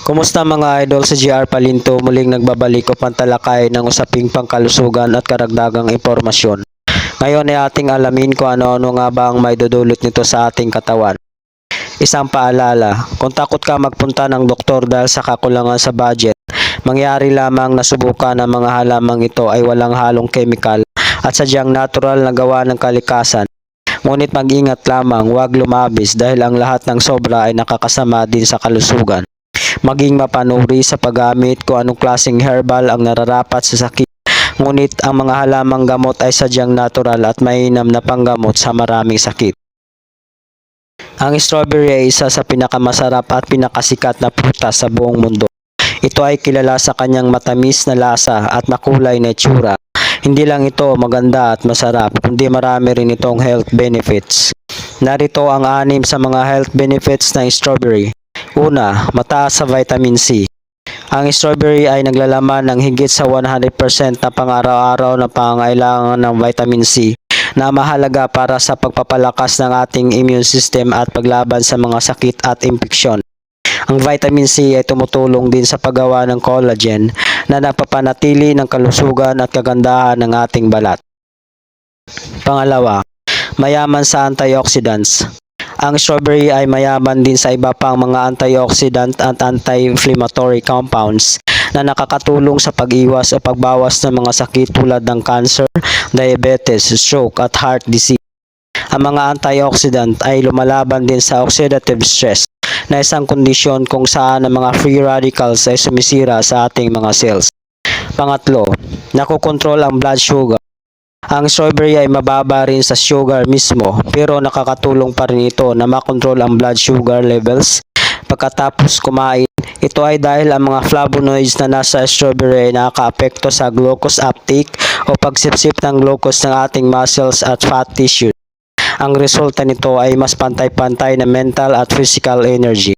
Kumusta mga idol, sa GR Palinto muling nagbabalik upang talakay ng usaping pangkalusugan at karagdagang impormasyon. Ngayon ay ating alamin kung ano-ano nga ba ang maidudulot nito sa ating katawan. Isang paalala, kung takot ka magpunta ng doktor dahil sa kakulangan sa budget, mangyari lamang na subukan ang mga halamang ito ay walang halong chemical at sadyang natural na gawa ng kalikasan. Ngunit mag-ingat lamang, huwag lumabis dahil ang lahat ng sobra ay nakakasama din sa kalusugan. Maging mapanuri sa paggamit kung anong klaseng herbal ang nararapat sa sakit. Ngunit ang mga halamang gamot ay sadyang natural at mainam na panggamot sa maraming sakit. Ang strawberry ay isa sa pinakamasarap at pinakasikat na prutas sa buong mundo. Ito ay kilala sa kanyang matamis na lasa at makulay na itsura. Hindi lang ito maganda at masarap, kundi marami rin itong health benefits. Narito ang 6 sa mga health benefits ng strawberry. Una, mataas sa vitamin C. Ang strawberry ay naglalaman ng higit sa 100% na pang-araw-araw na pangangailangan ng vitamin C na mahalaga para sa pagpapalakas ng ating immune system at paglaban sa mga sakit at impeksyon. Ang vitamin C ay tumutulong din sa paggawa ng collagen na napapanatili ng kalusugan at kagandahan ng ating balat. Pangalawa, mayaman sa antioxidants. Ang strawberry ay mayaman din sa iba pang mga antioxidant at anti-inflammatory compounds na nakakatulong sa pag-iwas o pagbawas ng mga sakit tulad ng cancer, diabetes, stroke at heart disease. Ang mga antioxidant ay lumalaban din sa oxidative stress na isang kondisyon kung saan ang mga free radicals ay sumisira sa ating mga cells. Pangatlo, nakokontrol ang blood sugar. Ang strawberry ay mababa rin sa sugar mismo pero nakakatulong pa rin ito na makontrol ang blood sugar levels pagkatapos kumain. Ito ay dahil ang mga flavonoids na nasa strawberry ay nakakaapekto sa glucose uptake o pagsipsip ng glucose ng ating muscles at fat tissue. Ang resulta nito ay mas pantay-pantay na mental at physical energy.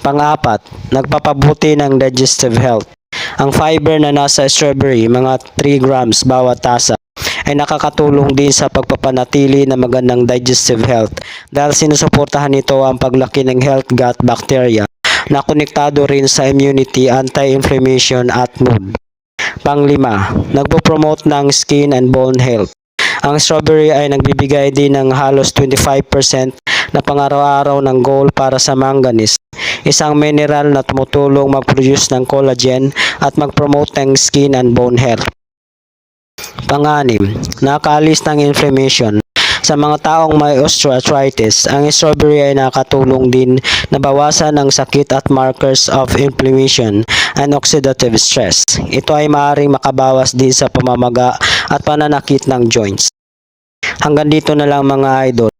Pang-apat, nagpapabuti ng digestive health. Ang fiber na nasa strawberry, mga 3 grams bawat tasa, ay nakakatulong din sa pagpapanatili ng magandang digestive health dahil sinusuportahan nito ang paglaki ng health gut bacteria na konektado rin sa immunity, anti-inflammation at mood. Pang-5, nagpo-promote ng skin and bone health. Ang strawberry ay nagbibigay din ng halos 25% na pang-araw-araw ng gold para sa manganese, isang mineral na tumutulong mag-produce ng collagen at mag-promote ng skin and bone health. Pang-6, nakaalis ng inflammation. Sa mga taong may osteoarthritis, ang strawberry ay nakatulong din na bawasan ang sakit at markers of inflammation and oxidative stress. Ito ay maaaring makabawas din sa pamamaga at pananakit ng joints. Hanggang dito na lang mga idol.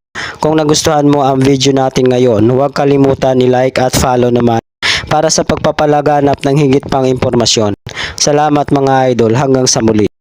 Kung nagustuhan mo ang video natin ngayon, huwag kalimutan i-like at follow naman para sa pagpapalaganap ng higit pang impormasyon. Salamat mga idol, hanggang sa muli.